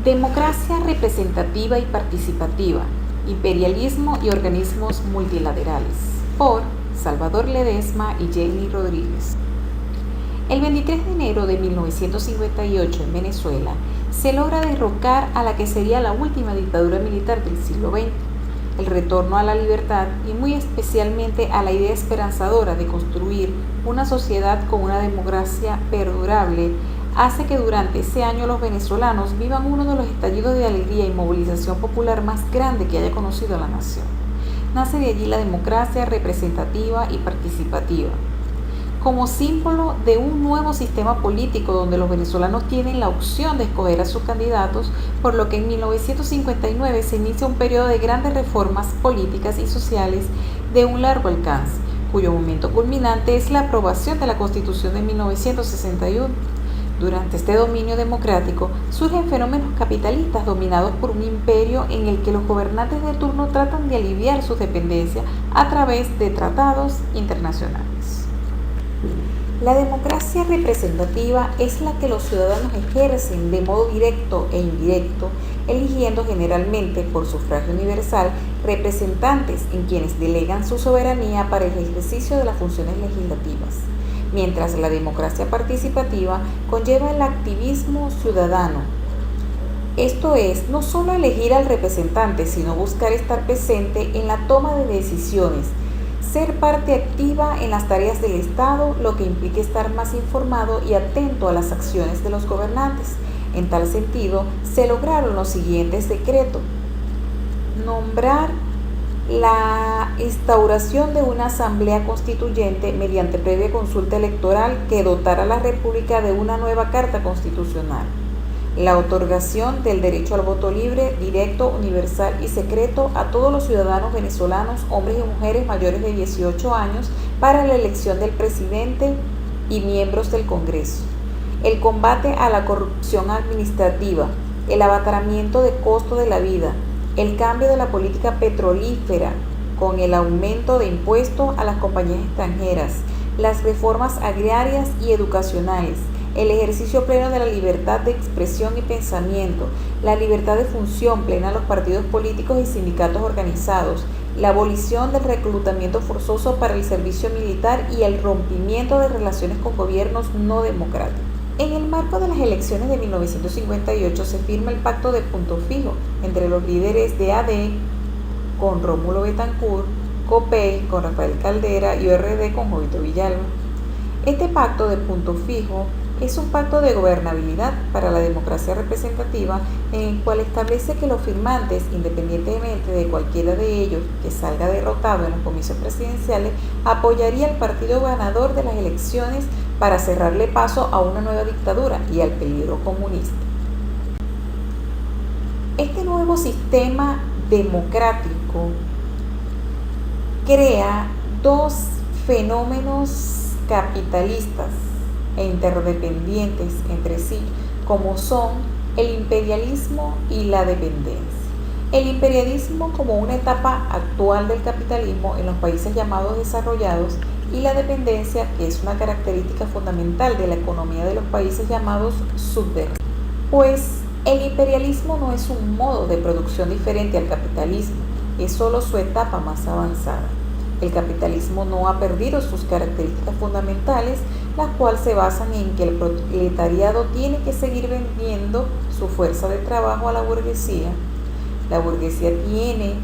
Democracia representativa y participativa, imperialismo y organismos multilaterales, por Salvador Ledesma y Jenny Rodríguez. El 23 de enero de 1958 en Venezuela se logra derrocar a la que sería la última dictadura militar del siglo XX. El retorno a la libertad y muy especialmente a la idea esperanzadora de construir una sociedad con una democracia perdurable hace que durante ese año los venezolanos vivan uno de los estallidos de alegría y movilización popular más grande que haya conocido la nación. Nace de allí la democracia representativa y participativa, como símbolo de un nuevo sistema político donde los venezolanos tienen la opción de escoger a sus candidatos, por lo que en 1959 se inicia un periodo de grandes reformas políticas y sociales de un largo alcance, cuyo momento culminante es la aprobación de la Constitución de 1961. Durante este dominio democrático surgen fenómenos capitalistas dominados por un imperio en el que los gobernantes de turno tratan de aliviar sus dependencias a través de tratados internacionales. La democracia representativa es la que los ciudadanos ejercen de modo directo e indirecto, eligiendo generalmente por sufragio universal representantes en quienes delegan su soberanía para el ejercicio de las funciones legislativas, mientras la democracia participativa conlleva el activismo ciudadano. Esto es, no solo elegir al representante, sino buscar estar presente en la toma de decisiones, ser parte activa en las tareas del Estado, lo que implica estar más informado y atento a las acciones de los gobernantes. En tal sentido, se lograron los siguientes decretos: nombrar la instauración de una asamblea constituyente mediante previa consulta electoral que dotara a la República de una nueva carta constitucional, la otorgación del derecho al voto libre, directo, universal y secreto a todos los ciudadanos venezolanos, hombres y mujeres mayores de 18 años, para la elección del presidente y miembros del Congreso, el combate a la corrupción administrativa, el abaratamiento de costo de la vida, el cambio de la política petrolífera con el aumento de impuestos a las compañías extranjeras, las reformas agrarias y educacionales, el ejercicio pleno de la libertad de expresión y pensamiento, la libertad de función plena a los partidos políticos y sindicatos organizados, la abolición del reclutamiento forzoso para el servicio militar y el rompimiento de relaciones con gobiernos no democráticos. En el marco de las elecciones de 1958 se firma el Pacto de Punto Fijo entre los líderes de AD con Rómulo Betancourt, COPEI con Rafael Caldera y ORD con Jovito Villalba. Este Pacto de Punto Fijo es un pacto de gobernabilidad para la democracia representativa en el cual establece que los firmantes, independientemente de cualquiera de ellos que salga derrotado en los comicios presidenciales, apoyaría al partido ganador de las elecciones para cerrarle paso a una nueva dictadura y al peligro comunista. Este nuevo sistema democrático crea dos fenómenos capitalistas e interdependientes entre sí, como son el imperialismo y la dependencia. El imperialismo como una etapa actual del capitalismo en los países llamados desarrollados, y la dependencia, que es una característica fundamental de la economía de los países llamados subdesarrollados. Pues el imperialismo no es un modo de producción diferente al capitalismo, es solo su etapa más avanzada. El capitalismo no ha perdido sus características fundamentales, las cuales se basan en que el proletariado tiene que seguir vendiendo su fuerza de trabajo a la burguesía tiene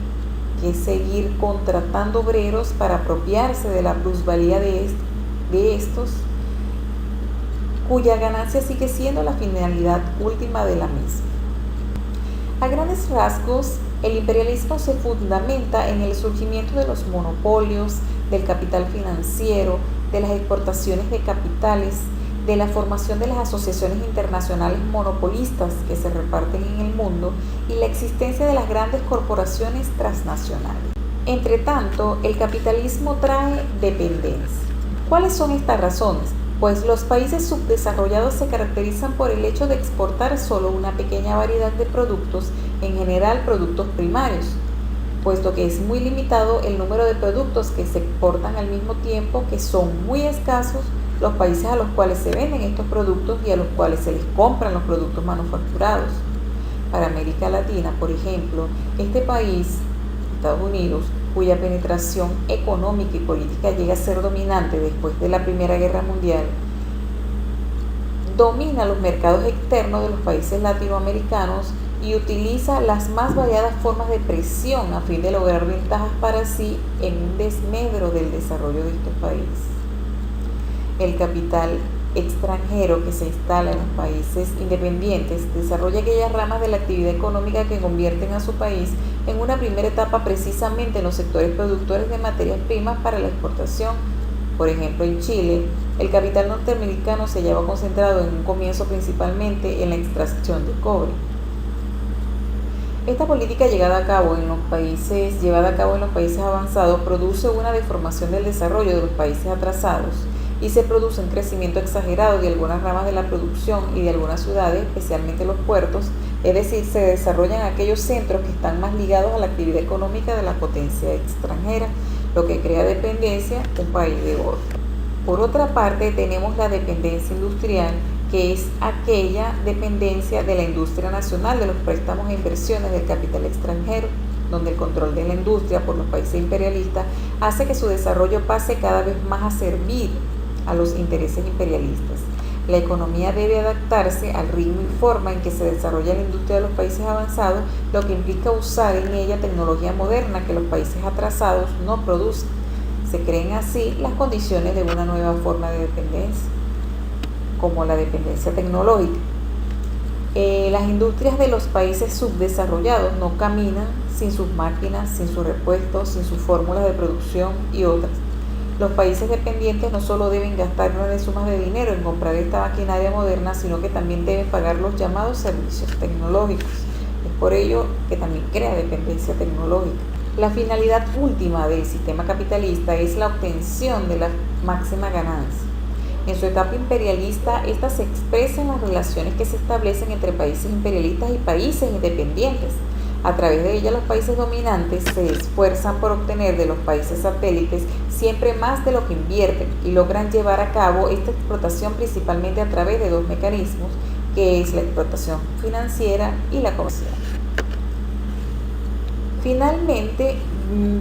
que seguir contratando obreros para apropiarse de la plusvalía de estos, cuya ganancia sigue siendo la finalidad última de la misma. A grandes rasgos, el imperialismo se fundamenta en el surgimiento de los monopolios, del capital financiero, de las exportaciones de capitales, de la formación de las asociaciones internacionales monopolistas que se reparten en el mundo y la existencia de las grandes corporaciones transnacionales. Entre tanto, el capitalismo trae dependencia. ¿Cuáles son estas razones? Pues los países subdesarrollados se caracterizan por el hecho de exportar solo una pequeña variedad de productos, en general productos primarios, puesto que es muy limitado el número de productos que se exportan al mismo tiempo, que son muy escasos los países a los cuales se venden estos productos y a los cuales se les compran los productos manufacturados. para América Latina, por ejemplo, este país, Estados Unidos, cuya penetración económica y política llega a ser dominante después de la Primera Guerra Mundial, domina los mercados externos de los países latinoamericanos y utiliza las más variadas formas de presión a fin de lograr ventajas para sí en un desmedro del desarrollo de estos países. El capital extranjero que se instala en los países independientes desarrolla aquellas ramas de la actividad económica que convierten a su país en una primera etapa precisamente en los sectores productores de materias primas para la exportación. Por ejemplo, en Chile, el capital norteamericano se hallaba concentrado en un comienzo principalmente en la extracción de cobre. Esta política llevada a cabo en los países avanzados produce una deformación del desarrollo de los países atrasados y se produce un crecimiento exagerado de algunas ramas de la producción y de algunas ciudades, especialmente los puertos, es decir, se desarrollan aquellos centros que están más ligados a la actividad económica de la potencia extranjera, lo que crea dependencia de un país de otro. Por otra parte, tenemos la dependencia industrial, que es aquella dependencia de la industria nacional de los préstamos e inversiones del capital extranjero, donde el control de la industria por los países imperialistas hace que su desarrollo pase cada vez más a servir a los intereses imperialistas. La economía debe adaptarse al ritmo y forma en que se desarrolla la industria de los países avanzados, lo que implica usar en ella tecnología moderna que los países atrasados no producen. Se creen así las condiciones de una nueva forma de dependencia, como la dependencia tecnológica. Las industrias de los países subdesarrollados no caminan sin sus máquinas, sin sus repuestos, sin sus fórmulas de producción y otras. Los países dependientes no solo deben gastar grandes sumas de dinero en comprar esta maquinaria moderna, sino que también deben pagar los llamados servicios tecnológicos. Es por ello que también crea dependencia tecnológica. La finalidad última del sistema capitalista es la obtención de la máxima ganancia. En su etapa imperialista, esta se expresa en las relaciones que se establecen entre países imperialistas y países independientes. A través de ella, los países dominantes se esfuerzan por obtener de los países satélites siempre más de lo que invierten y logran llevar a cabo esta explotación principalmente a través de dos mecanismos, que es la explotación financiera y la comercial. Finalmente,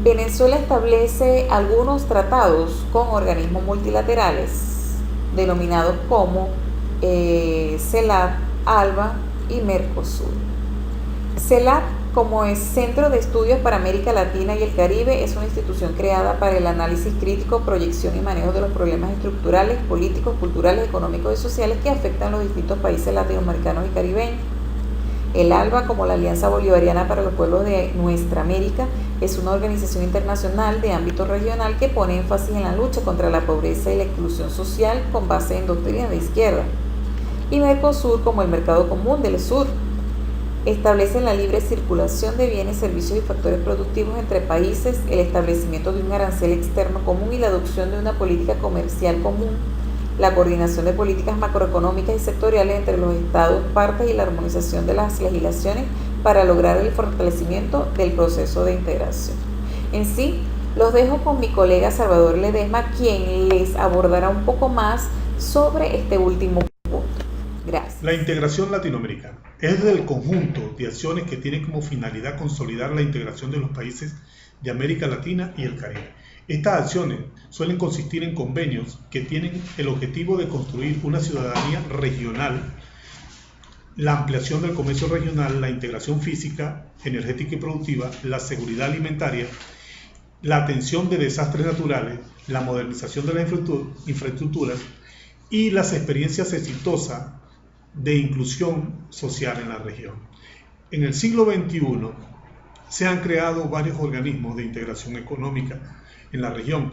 Venezuela establece algunos tratados con organismos multilaterales, denominados como CELAC, ALBA y Mercosur. CELAC, como es Centro de Estudios para América Latina y el Caribe, es una institución creada para el análisis crítico, proyección y manejo de los problemas estructurales, políticos, culturales, económicos y sociales que afectan a los distintos países latinoamericanos y caribeños. El ALBA, como la Alianza Bolivariana para los Pueblos de Nuestra América, es una organización internacional de ámbito regional que pone énfasis en la lucha contra la pobreza y la exclusión social con base en doctrina de izquierda. Y Mercosur, como el Mercado Común del Sur, establecen la libre circulación de bienes, servicios y factores productivos entre países, el establecimiento de un arancel externo común y la adopción de una política comercial común, la coordinación de políticas macroeconómicas y sectoriales entre los estados partes y la armonización de las legislaciones para lograr el fortalecimiento del proceso de integración. En sí, los dejo con mi colega Salvador Ledesma, quien les abordará un poco más sobre este último punto. Gracias. La integración latinoamericana es del conjunto de acciones que tienen como finalidad consolidar la integración de los países de América Latina y el Caribe. Estas acciones suelen consistir en convenios que tienen el objetivo de construir una ciudadanía regional, la ampliación del comercio regional, la integración física, energética y productiva, la seguridad alimentaria, la atención de desastres naturales, la modernización de las infraestructuras y las experiencias exitosas de inclusión social en la región. En el siglo XXI se han creado varios organismos de integración económica en la región,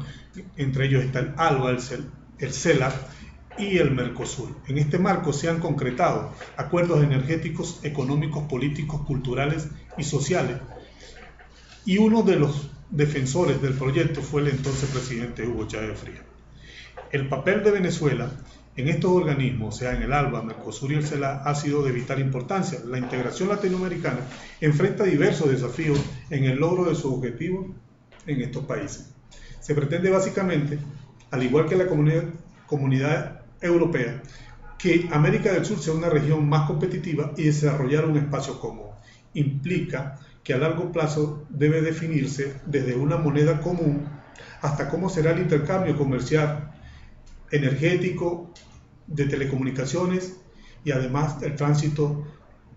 entre ellos está el ALBA, el CELAC y el Mercosur. En este marco se han concretado acuerdos energéticos, económicos, políticos, culturales y sociales. Y uno de los defensores del proyecto fue el entonces presidente Hugo Chávez Frías. El papel de Venezuela en estos organismos, o sea, en el ALBA, Mercosur y el CELAC, ha sido de vital importancia. La integración latinoamericana enfrenta diversos desafíos en el logro de sus objetivos en estos países. Se pretende básicamente, al igual que la comunidad europea, Que América del Sur sea una región más competitiva y desarrollar un espacio común. Implica que a largo plazo debe definirse desde una moneda común hasta cómo será el intercambio comercial, energético, de telecomunicaciones y además el tránsito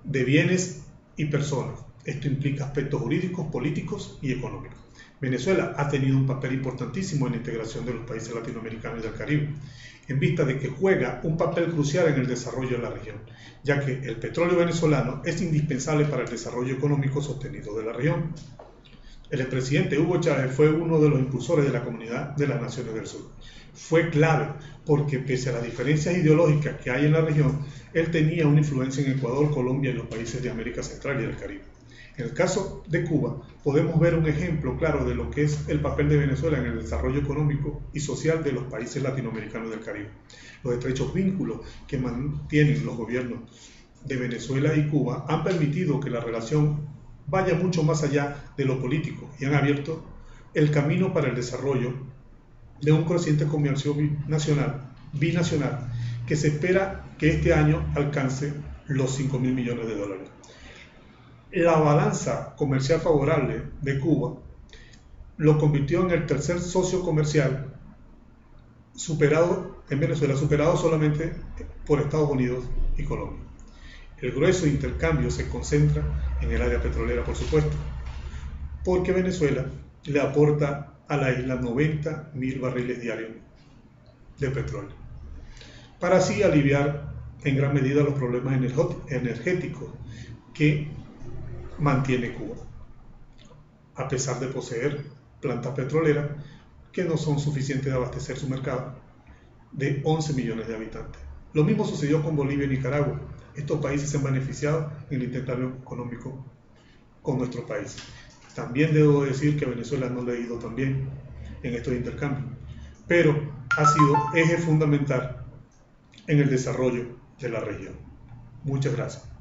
de bienes y personas. Esto implica aspectos jurídicos, políticos y económicos. Venezuela ha tenido un papel importantísimo en la integración de los países latinoamericanos y del Caribe, en vista de que juega un papel crucial en el desarrollo de la región, ya que el petróleo venezolano es indispensable para el desarrollo económico sostenido de la región. El expresidente Hugo Chávez fue uno de los impulsores de la Comunidad de las Naciones del Sur. Fue clave porque pese a las diferencias ideológicas que hay en la región, él tenía una influencia en Ecuador, Colombia y los países de América Central y del Caribe. En el caso de Cuba, podemos ver un ejemplo claro de lo que es el papel de Venezuela en el desarrollo económico y social de los países latinoamericanos del Caribe. Los estrechos vínculos que mantienen los gobiernos de Venezuela y Cuba han permitido que la relación vaya mucho más allá de lo político y han abierto el camino para el desarrollo de un creciente comercio binacional que se espera que este año alcance los 5.000 millones de dólares. La balanza comercial favorable de Cuba lo convirtió en el tercer socio comercial superado en Venezuela, superado solamente por Estados Unidos y Colombia. El grueso de intercambio se concentra en el área petrolera, por supuesto, porque Venezuela le aporta a la isla 90.000 barriles diarios de petróleo, para así aliviar en gran medida los problemas energéticos que mantiene Cuba, a pesar de poseer plantas petroleras que no son suficientes de abastecer su mercado de 11 millones de habitantes. Lo mismo sucedió con Bolivia y Nicaragua. Estos países se han beneficiado en el intercambio económico con nuestro país. También debo decir que a Venezuela no le ha ido tan bien en estos intercambios, pero ha sido eje fundamental en el desarrollo de la región. Muchas gracias.